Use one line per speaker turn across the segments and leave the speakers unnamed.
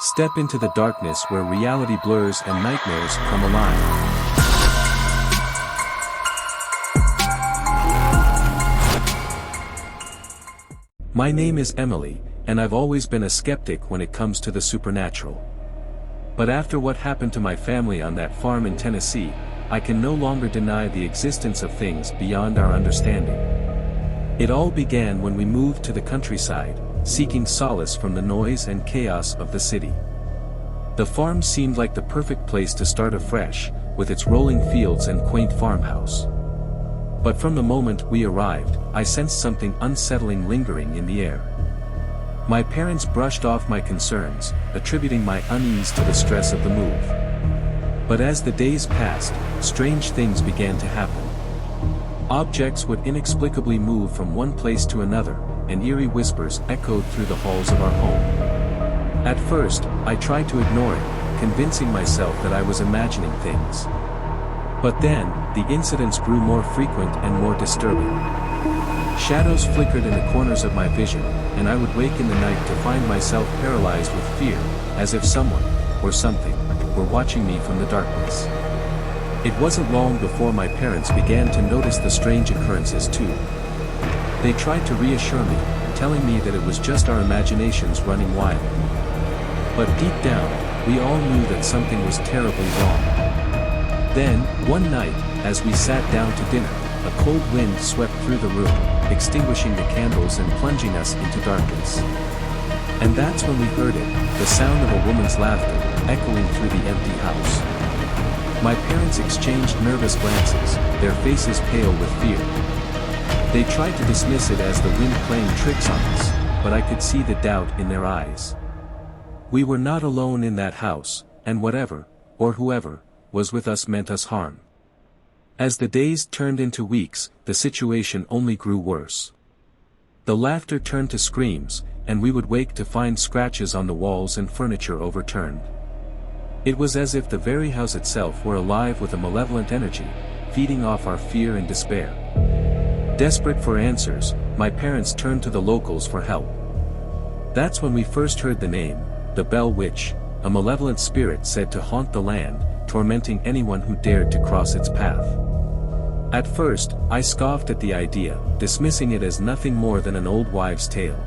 Step into the darkness where reality blurs and nightmares come alive. My name is Emily, and I've always been a skeptic when it comes to the supernatural. But after what happened to my family on that farm in Tennessee, I can no longer deny the existence of things beyond our understanding. It all began when we moved to the countryside, seeking solace from the noise and chaos of the city. The farm seemed like the perfect place to start afresh, with its rolling fields and quaint farmhouse. But from the moment we arrived, I sensed something unsettling lingering in the air. My parents brushed off my concerns, attributing my unease to the stress of the move. But as the days passed, strange things began to happen. Objects would inexplicably move from one place to another, and eerie whispers echoed through the halls of our home. At first, I tried to ignore it, convincing myself that I was imagining things. But then, the incidents grew more frequent and more disturbing. Shadows flickered in the corners of my vision, and I would wake in the night to find myself paralyzed with fear, as if someone, or something, were watching me from the darkness. It wasn't long before my parents began to notice the strange occurrences too. They tried to reassure me, telling me that it was just our imaginations running wild. But deep down, we all knew that something was terribly wrong. Then, one night, as we sat down to dinner, a cold wind swept through the room, extinguishing the candles and plunging us into darkness. And that's when we heard it, the sound of a woman's laughter, echoing through the empty house. My parents exchanged nervous glances, their faces pale with fear. They tried to dismiss it as the wind playing tricks on us, but I could see the doubt in their eyes. We were not alone in that house, and whatever, or whoever, was with us meant us harm. As the days turned into weeks, the situation only grew worse. The laughter turned to screams, and we would wake to find scratches on the walls and furniture overturned. It was as if the very house itself were alive with a malevolent energy, feeding off our fear and despair. Desperate for answers, my parents turned to the locals for help. That's when we first heard the name, the Bell Witch, a malevolent spirit said to haunt the land, tormenting anyone who dared to cross its path. At first, I scoffed at the idea, dismissing it as nothing more than an old wives' tale.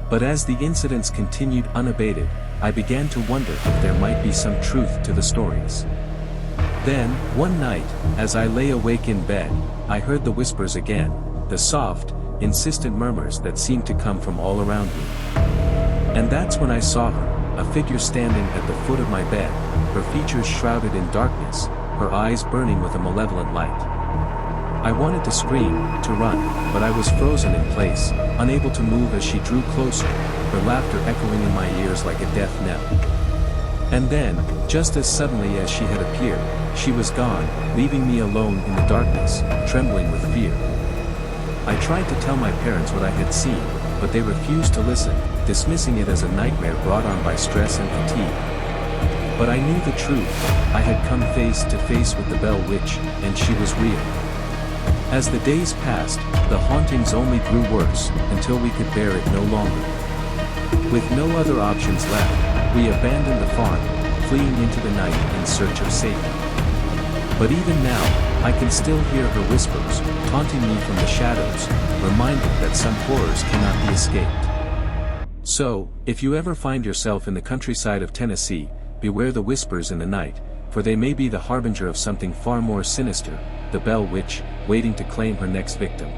But as the incidents continued unabated, I began to wonder if there might be some truth to the stories. Then, one night, as I lay awake in bed, I heard the whispers again, the soft, insistent murmurs that seemed to come from all around me. And that's when I saw her, a figure standing at the foot of my bed, her features shrouded in darkness, her eyes burning with a malevolent light. I wanted to scream, to run, but I was frozen in place, unable to move as she drew closer, her laughter echoing in my ears like a death knell. And then, just as suddenly as she had appeared, she was gone, leaving me alone in the darkness, trembling with fear. I tried to tell my parents what I had seen, but they refused to listen, dismissing it as a nightmare brought on by stress and fatigue. But I knew the truth. I had come face to face with the Bell Witch, and she was real. As the days passed, the hauntings only grew worse, until we could bear it no longer. With no other options left, we abandoned the farm, fleeing into the night in search of safety. But even now, I can still hear her whispers, taunting me from the shadows, reminding that some horrors cannot be escaped. So, if you ever find yourself in the countryside of Tennessee, beware the whispers in the night, for they may be the harbinger of something far more sinister, the Bell Witch, waiting to claim her next victim.